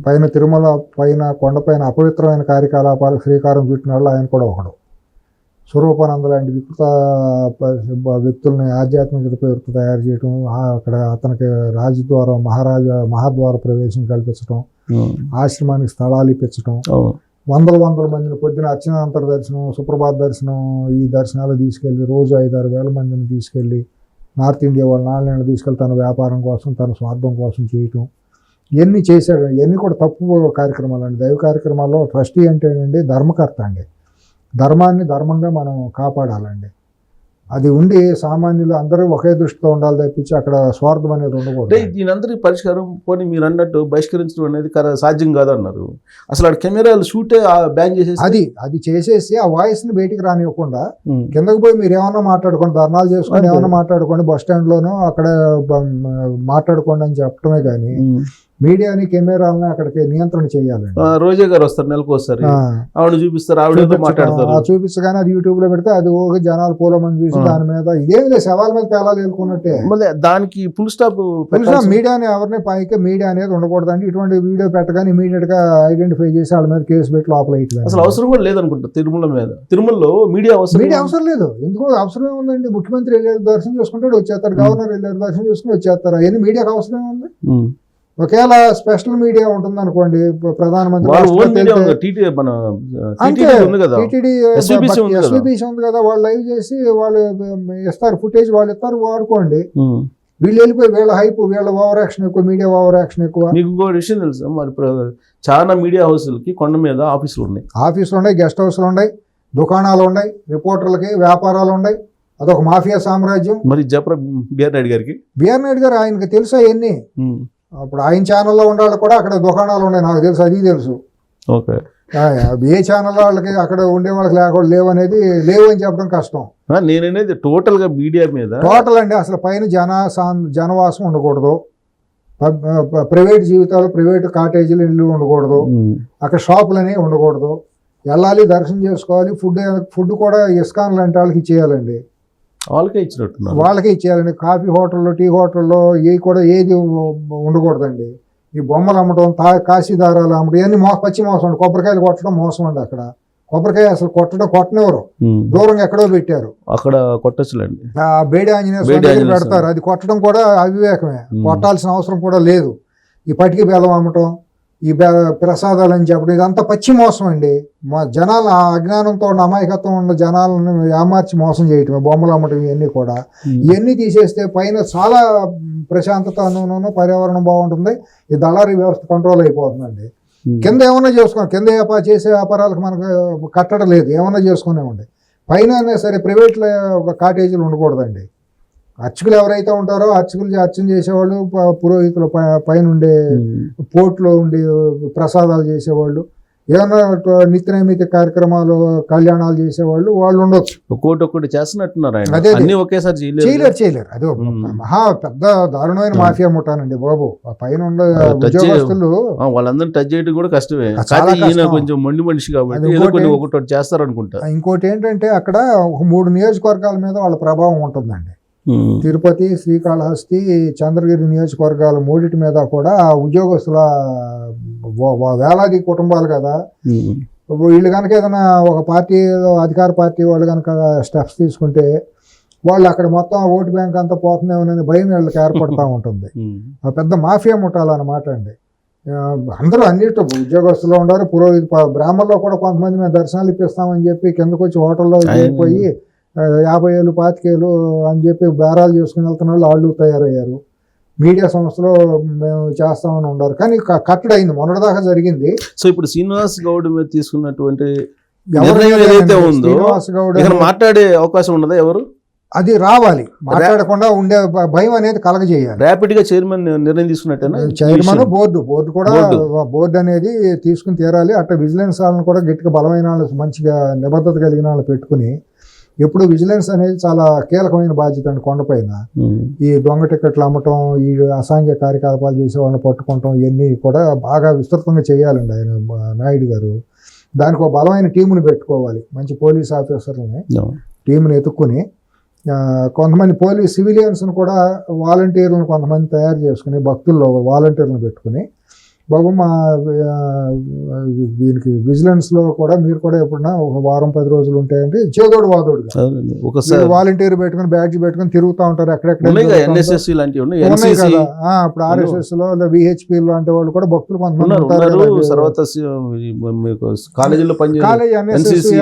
పైన తిరుమల పైన కొండపైన అపవిత్రమైన కార్యకలాపాలకు శ్రీకారం చుట్టిన వాళ్ళు ఆయన కూడా ఒకడు. స్వరూపానంద లాంటి వికృత వ్యక్తుల్ని ఆధ్యాత్మికత పేరుతో తయారు చేయటం, అక్కడ అతనికి రాజద్వారం మహాద్వార ప్రవేశం కల్పించడం, ఆశ్రమానికి స్థలాలు ఇప్పించడం, వందల మందిని పొద్దున అర్చనాంతర దర్శనం, సుప్రభాత దర్శనం, ఈ దర్శనాలు తీసుకెళ్ళి రోజు 5-6 వేల మందిని తీసుకెళ్ళి నార్త్ ఇండియా వాళ్ళు 4 నెలలు తీసుకెళ్ళి తన వ్యాపారం కోసం తన స్వార్థం కోసం చేయటం, ఇవన్నీ చేశాడు. ఇవన్నీ కూడా తప్పు కార్యక్రమాలు అండి. దైవ కార్యక్రమాల్లో ట్రస్టీ అంటేనండి ధర్మకర్త అండి. ధర్మాన్ని ధర్మంగా మనం కాపాడాలండి. అది ఉండి సామాన్యులు అందరూ ఒకే దృష్టితో ఉండాలి తప్పించి అక్కడ స్వార్థం అనేది అంటే ఉండకూడదు. దీనందరి పరిష్కారం పోనీ మీరు అన్నట్టు బహిష్కరించడం అనేది సాధ్యం కాదన్నారు. అసలు ఆ కెమెరాలు షూటే బ్యాన్ చేసేసి అది చేసేసి ఆ వాయిస్ ని బయటికి రానివ్వకుండా కిందకు పోయి మీరు ఏమన్నా మాట్లాడుకోండి, ధర్నాలు చేసుకొని ఏమన్నా మాట్లాడుకోండి, బస్ స్టాండ్ లోనో అక్కడ మాట్లాడుకోండి అని చెప్పడమే కానీ మీడియాని కెమెరాలని అక్కడికి నియంత్రణ చేయాలండి. రోజా గారు వస్తారు నెలకు వస్తారు, ఆవిడ చూపిస్తారు, ఆవిడ మాట్లాడతారు, చూపిస్తగానే అది యూట్యూబ్ లో పెడితే అది ఓకే జనాలు పూలమని చూసి దాని మీద ఇదేం లేదు, శవాల మీద పేలాలు వెళ్ళుకున్నట్టే. దానికి ఫుల్ స్టాప్ మీడియాని ఎవరిని పైకి మీడియా అనేది ఉండకూడదండి. ఇటువంటి వీడియో పెట్టగానే ఇమీడియట్ గా ఐడెంటిఫై చేసి వాళ్ళ మీద కేసు పెట్టి లోపల అసలు అవసరం కూడా లేదనుకుంటా. తిరుమలలో మీడియా అవసరం లేదు. ఎందుకు అవసరం ఏముందండి? ముఖ్యమంత్రి వెళ్ళారు దర్శనం చేసుకుంటాడు వచ్చేస్తారు, గవర్నర్ వెళ్ళారు దర్శనం చేసుకుని వచ్చేస్తారు. అవన్నీ మీడియాకి అవసరం ఏముంది? ఒకవేళ స్పెషల్ మీడియా ఉంటుంది అనుకోండి, ప్రధానమంత్రి ఎస్వీబీసీ ఉంది కదా, వాళ్ళు లైవ్ చేసి వాళ్ళు ఇస్తారు, ఫుటేజ్ వాళ్ళు ఇస్తారు, వాడుకోండి. వీళ్ళు వెళ్ళిపోయి వీళ్ళ హైప్, వీళ్ళ ఓవర్ యాక్షన్ ఎక్కువ, మీడియా ఓవర్ యాక్షన్ ఎక్కువ. మీకు ఇంకో విషయం తెలుసా, మరి చాలా మీడియా హౌస్లకి కొండ మీద ఆఫీసులు ఉన్నాయి, గెస్ట్ హౌస్లు ఉన్నాయి, దుకాణాలు ఉన్నాయి, రిపోర్టర్లకి వ్యాపారాలు ఉన్నాయి. అదొక మాఫియా సామ్రాజ్యం. మరి చెప్పరా బిఆర్ నాయుడు గారు ఆయనకి తెలుసా ఎన్ని? అప్పుడు ఆయన ఛానల్లో ఉండాలి కూడా అక్కడ దుకాణాలు ఉన్నాయి, నాకు తెలుసు, అది తెలుసు. ఓకే, ఏ ఛానల్ వాళ్ళకి అక్కడ ఉండే వాళ్ళకి లేకుండా లేవు అని చెప్పడం కష్టం. నేననేది టోటల్ గా మీడియా మీద టోటల్ అండి. అసలు పైన జనవాసం ఉండకూడదు, ప్రైవేట్ జీవితాలు, ప్రైవేట్ కాటేజీలు, ఇల్లు ఉండకూడదు, అక్కడ షాపులు అనేవి ఉండకూడదు. వెళ్ళాలి, దర్శనం చేసుకోవాలి, ఫుడ్ కూడా ఇస్కాన్ లాంటి వాళ్ళకి ఇచ్చేయాలండి, వాళ్ళకే ఇచ్చేయాలండి. కాఫీ హోటల్లో, టీ హోటల్లో ఇవి కూడా ఏది ఉండకూడదండి. ఈ బొమ్మలు అమ్మటం, కాశీ దారాలు అమ్మటం, ఇవన్నీ పచ్చి మోసం అండి. కొబ్బరికాయలు కొట్టడం మోసం అండి. అక్కడ కొబ్బరికాయ అసలు కొట్టనివ్వరు, దూరంగా ఎక్కడో పెట్టారు, అక్కడ కొట్టచ్చులేండి. బేడి ఆంజనేయ స్వామి పెడతారు, అది కొట్టడం కూడా అవివేకమే, కొట్టాల్సిన అవసరం కూడా లేదు. ఈ పటికి బెల్లం అమ్మటం, ఈ ప్రసాదాలు అని చెప్పడం, ఇదంతా పచ్చి మోసం అండి. జనాలు ఆ అజ్ఞానంతో ఉన్న, అమాయకత్వం ఉన్న జనాలను ఏమార్చి మోసం చేయటం, బొమ్మలు అమ్మటం, ఇవన్నీ కూడా. ఇవన్నీ తీసేస్తే పైన చాలా ప్రశాంతతను, పర్యావరణం బాగుంటుంది. ఈ దళారీ వ్యవస్థ కంట్రోల్ అయిపోతుందండి. కింద ఏమన్నా చేసుకోండి, కింద చేసే వ్యాపారాలకు మనకు కట్టడం లేదు, ఏమన్నా చేసుకునే ఉండే. పైన అయినా సరే ప్రైవేట్లో ఒక కాటేజీలు ఉండకూడదండి. అర్చకులు ఎవరైతే ఉంటారో అర్చన చేసేవాళ్ళు, పురోహితులు, పైన ఉండే పోర్ట్లో ఉండే ప్రసాదాలు చేసేవాళ్ళు, ఏమన్నా నిత్య నైమిత్య కార్యక్రమాలు, కళ్యాణాలు చేసేవాళ్ళు, వాళ్ళు ఉండొచ్చు. ఒక్కొక్కటి చేస్తున్నట్టున్నారు, చేయలేరు. అది మహా పెద్ద దారుణమైన మాఫియా ముఠానండి బాబు. పైన ఉండే ఉద్యోగస్తులు వాళ్ళందరూ టచ్ చేయడం కూడా కష్టమే, కొంచెం మొండి మనిషి కాబట్టి ఒకటి చేస్తారు అనుకుంటా. ఇంకోటి ఏంటంటే అక్కడ ఒక 3 నియోజకవర్గాల మీద వాళ్ళ ప్రభావం ఉంటుందండి. తిరుపతి, శ్రీకాళహస్తి, చంద్రగిరి నియోజకవర్గాల 3 మీద కూడా ఉద్యోగస్తుల వేలాది కుటుంబాలు కదా. వీళ్ళు కనుక ఏదైనా ఒక పార్టీ, అధికార పార్టీ వాళ్ళు కనుక స్టెప్స్ తీసుకుంటే వాళ్ళు అక్కడ మొత్తం ఓటు బ్యాంక్ అంతా పోతుందేమోనని భయం వీళ్ళకి ఏర్పడుతూ ఉంటుంది. పెద్ద మాఫియా ముఠాలు అన్నమాట అండి. అందరూ అన్నిటితో ఉద్యోగస్తులు ఉన్నారు, పురోహిత బ్రాహ్మణుల్లో కూడా కొంతమంది మేము దర్శనాలు ఇప్పిస్తామని చెప్పి కిందకు వచ్చి హోటల్లో పోయి 50 ఏళ్ళు 25 ఏళ్ళు అని చెప్పి బేరాలు చేసుకుని వెళ్తున్న వాళ్ళు తయారయ్యారు. మీడియా సంస్థలో మేము చేస్తామని ఉన్నారు, కానీ కట్టడి అయింది, మొన్నటిదాకా జరిగింది. సో ఇప్పుడు శ్రీనివాస్ గౌడ్ మీద తీసుకున్నటువంటి శ్రీనివాస్ గౌడ్ మాట్లాడే అవకాశం ఉండదా? ఎవరు అది రావాలి, మాట్లాడకుండా ఉండే భయం అనేది కలగజేయాలి. ర్యాపిడ్ గా చైర్మన్ నిర్ణయం తీసుకున్నట్టేనా? చైర్మన్, బోర్డు కూడా, బోర్డు అనేది తీసుకుని తీరాలి. అట్లా విజిలెన్స్ వాళ్ళని కూడా గట్టిగా బలమైన వాళ్ళు, మంచిగా నిబద్ధత కలిగిన వాళ్ళు పెట్టుకుని, ఎప్పుడు విజిలెన్స్ అనేది చాలా కీలకమైన బాధ్యత అండి. కొండపైన ఈ దొంగ టికెట్లు అమ్మటం, ఈ అసాంఘిక కార్యకలాపాలు చేసే వాళ్ళని పట్టుకుంటాం, ఇవన్నీ కూడా బాగా విస్తృతంగా చేయాలండి ఆయన నాయుడు గారు. దానికి ఒక బలమైన టీముని పెట్టుకోవాలి, మంచి పోలీస్ ఆఫీసర్లని టీంని ఎత్తుక్కుని, కొంతమంది సివిలియన్స్ని కూడా వాలంటీర్లను కొంతమంది తయారు చేసుకుని, భక్తుల్లో వాలంటీర్లను పెట్టుకుని, బాబు మా దీనికి విజిలెన్స్ లో కూడా మీరు కూడా ఎప్పుడన్నా ఒక వారం 10 రోజులు ఉంటాయంటే చేదోడు వాదోడుగా వాలంటీర్ పెట్టుకుని బ్యాడ్జ్ పెట్టుకుని తిరుగుతూ ఉంటారు ఎక్కడెక్కడ ఉన్నాయి కదా. ఇప్పుడు RSS లో VHP లాంటి వాళ్ళు కూడా భక్తులు కొంతమంది ఉంటారు.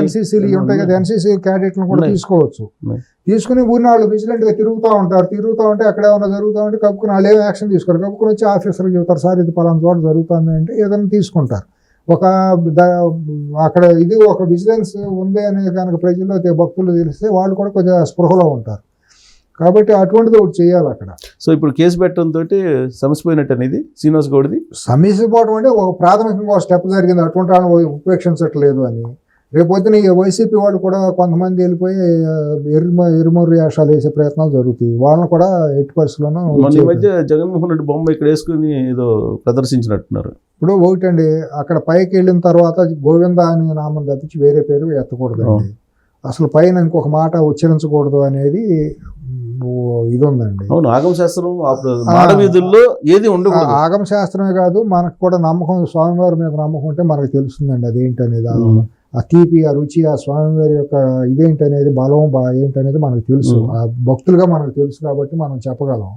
NCC ఉంటాయి కదా, NCC క్యాడెట్లను కూడా తీసుకోవచ్చు. తీసుకుని ఊరిని వాళ్ళు విజిలెంట్ గా తిరుగుతూ ఉంటే అక్కడ ఏమైనా జరుగుతూ ఉంటే కప్పుకుని వాళ్ళు ఏమి యాక్షన్ తీసుకోరు. కప్పుకుని వచ్చి ఆఫీసర్కి చెబుతారు, సార్ ఇది పలానా చోట జరుగుతుంది అంటే ఏదైనా తీసుకుంటారు. ఒక అక్కడ ఇది ఒక విజిలెన్స్ ఉంది అనే కనుక ప్రజల్లో భక్తులు తెలిస్తే వాళ్ళు కూడా కొద్దిగా స్పృహలో ఉంటారు. కాబట్టి అటువంటిది ఒకటి చేయాలి అక్కడ. సో ఇప్పుడు కేసు పెట్టడంతో సమసిపోయినట్టు అనేది శ్రీనివాస్ గౌడ్ది సమస్యపోవడం అంటే ఒక ప్రాథమికంగా ఒక స్టెప్ జరిగింది, అటువంటి వాళ్ళని ఉపేక్షించట్లేదు అని. రేపొద్దున ఈ వైసీపీ వాళ్ళు కూడా కొంతమంది వెళ్ళిపోయి ఎరుమరు వేషాలు వేసే ప్రయత్నాలు జరుగుతాయి, వాళ్ళని కూడా ఎట్టి పరిస్థితుల్లోనూ. ఈ మధ్య జగన్మోహన్ రెడ్డి బొమ్మ ఇక్కడ వేసుకుని ఏదో ప్రదర్శించినట్టున్నారు. ఇప్పుడు ఒకటండి, అక్కడ పైకి వెళ్ళిన తర్వాత గోవింద అనే నామం తప్పించి వేరే పేరు ఎత్తకూడదండి, అసలు పైన ఇంకొక మాట ఉచ్చరించకూడదు అనేది ఇది ఉందండి. అవును, ఆగమ శాస్త్రం వీధుల్లో ఏది ఉండకూడదు. ఆగమ శాస్త్రమే కాదు, మనకు కూడా నమ్మకం, స్వామివారి మీద నమ్మకం ఉంటే మనకు తెలుస్తుందండి అదేంటి అనేది. ఆ తీపి, ఆ రుచి, ఆ స్వామివారి యొక్క ఇదేంటి అనేది, బలం ఏంటనేది మనకు తెలుసు, ఆ భక్తులుగా మనకు తెలుసు కాబట్టి మనం చెప్పగలం.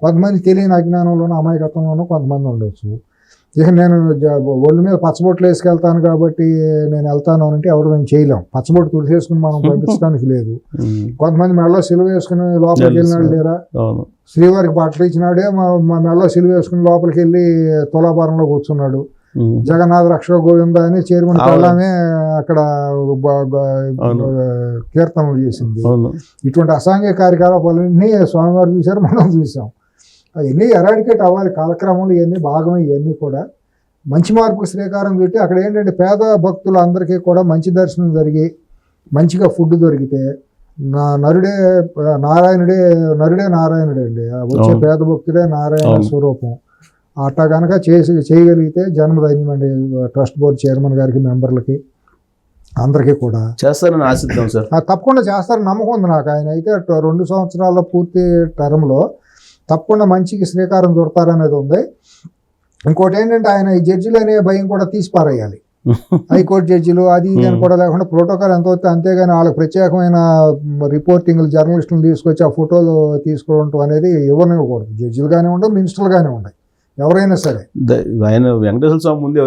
కొంతమంది తెలియని అజ్ఞానంలోనూ అమాయకత్వంలోనూ కొంతమంది ఉండొచ్చు. ఇక నేను ఒళ్ళు మీద పచ్చబొట్లు వేసుకెళ్తాను కాబట్టి నేను వెళ్తాను అంటే ఎవరు మేము చేయలేం, పచ్చబొట్టు తుడిసేసుకుని మనం పంపించడానికి లేదు. కొంతమంది మెడలో సిలువ వేసుకుని లోపలికి వెళ్ళినాడు లేరా, శ్రీవారికి బట్టలు ఇచ్చినాడే మా మెడలో సిలువ వేసుకుని లోపలికి వెళ్ళి తులాభారంలో కూర్చున్నాడు. జగన్నాథ రక్ష గోవింద అని చైర్మన్ కళ్ళామే అక్కడ కీర్తనలు చేసింది. ఇటువంటి అసాంఘిక కార్యకలాపాలన్నీ స్వామివారు చూశారు, మనం చూసాం. అవన్నీ ఎరాడికేట్ అవ్వాలి కాలక్రమంలో, ఇవన్నీ భాగమే. ఇవన్నీ కూడా మంచి మార్పుకు శ్రీకారం చుట్టి అక్కడ ఏంటంటే పేద భక్తులు అందరికీ కూడా మంచి దర్శనం జరిగి మంచిగా ఫుడ్ దొరికితే నరుడే నారాయణుడే అండి, వచ్చే పేద భక్తుడే నారాయణ స్వరూపం. అట్టా కనుక చేయగలిగితే జన్మధన్యం అండి. ట్రస్ట్ బోర్డు చైర్మన్ గారికి, మెంబర్లకి, అందరికీ కూడా చేస్తారని ఆశిద్దాం సార్. తప్పకుండా చేస్తారని నమ్మకం ఉంది నాకు. ఆయన అయితే 2 సంవత్సరాల పూర్తి టర్మ్లో తప్పకుండా మంచికి శ్రీకారం చుడతారనేది ఉంది. ఇంకోటి ఏంటంటే ఆయన ఈ జడ్జిలు అనే భయం కూడా తీసి పారేయాలి. హైకోర్టు జడ్జిలు అది ఇది అని కూడా లేకుండా ప్రోటోకాల్ ఎంత వస్తే అంతేగాని వాళ్ళకి ప్రత్యేకమైన రిపోర్టింగ్లు జర్నలిస్టులు తీసుకొచ్చి ఆ ఫోటోలు తీసుకోవడం అనేది ఇవ్వనివ్వకూడదు. జడ్జిలు కానీ ఉండవు, మినిస్టర్లు కానీ ఉండవు, ఎవరైనా సరే. ఆయన వెంకటేశ్వర స్వామి ముందు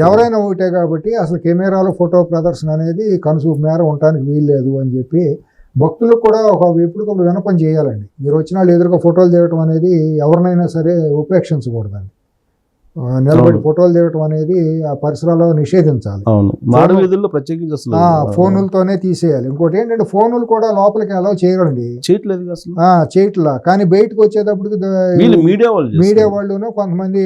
ఎవరైనా ఒకటే కాబట్టి అసలు కెమెరాలో ఫోటో ప్రదర్శన అనేది కనుసూపు మేర ఉండటానికి వీల్లేదు అని చెప్పి భక్తులకు కూడా ఎప్పటికప్పుడు వినపం చేయాలండి. మీరు వచ్చిన వాళ్ళు ఎదురుగా ఫోటోలు తీయటం అనేది ఎవరినైనా సరే ఉపేక్షించకూడదండి. నిలబడి ఫోటోలు తీయటం అనేది ఆ పరిసరాల్లో నిషేధించాలి. ఫోనులతోనే తీసేయాలి. ఇంకోటి ఏంటంటే ఫోనులు కూడా లోపలికి అలౌ చేయరండి, చేయట్లా. కానీ బయటకు వచ్చేటప్పటికి మీడియా వాళ్ళును కొంతమంది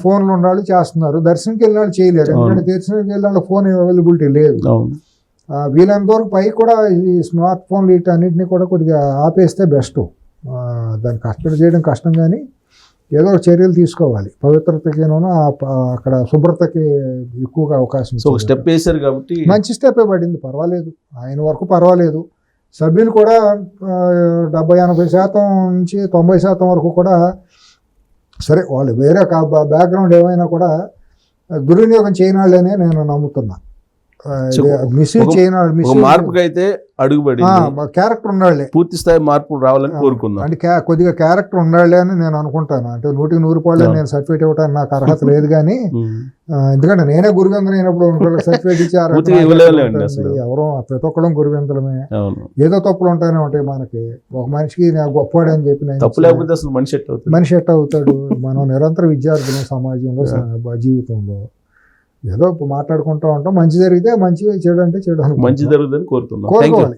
ఫోన్లు ఉన్నాళ్ళు చేస్తున్నారు. దర్శనంకి వెళ్ళిన వాళ్ళు చేయలేరు, ఎందుకంటే దర్శనంకి వెళ్ళిన ఫోన్ అవైలబిలిటీ లేదు. వీళ్ళంతవరకు పై కూడా ఈ స్మార్ట్ ఫోన్లు వీటన్నిటిని కూడా కొద్దిగా ఆపేస్తే బెస్ట్. దాన్ని కష్టపడి చేయడం కష్టం, కానీ ఏదో చర్యలు తీసుకోవాలి. పవిత్రతకినూ అక్కడ శుభ్రతకి ఎక్కువగా అవకాశం. స్టెప్ వేశారు కాబట్టి మంచి స్టెప్పే పడింది, పర్వాలేదు. ఆయన వరకు పర్వాలేదు. సభ్యులు కూడా 70-80% నుంచి 90% వరకు కూడా సరే, వాళ్ళు వేరే బ్యాక్గ్రౌండ్ ఏమైనా కూడా దుర్వినియోగం చేయనాళ్ళనే నేను నమ్ముతున్నా. మార్పుకి అయితే అడుగుబడి క్యారెక్టర్ ఉండాలి, పూర్తి స్థాయి మార్పు రావాలని కోరుకుందాం. అంటే కొద్దిగా క్యారెక్టర్ ఉండాలి అని నేను అనుకుంటాను. అంటే 100% నేను సర్టిఫికేట్ ఇవ్వడానికి నాకు అర్హత లేదు, కానీ ఎందుకంటే నేనే గురువిందం అయినప్పుడు సర్టిఫికేట్ ఇచ్చారు. ఎవరో ప్రతి ఒక్కడం గురువిందలమే, ఏదో తప్పులు ఉంటానే ఉంటాయి మనకి. ఒక మనిషికి గొప్పవాడు అని చెప్పి మనిషి ఎట్ అవుతాడు. మనం నిరంతర విద్యార్థులు సమాజంలో జీవితంలో ఏదో మాట్లాడుకుంటూ ఉంటాం. మంచి జరిగితే మంచి, చెడు అంటే చెడు, మంచి జరుగుతుందని కోరుకోవాలి.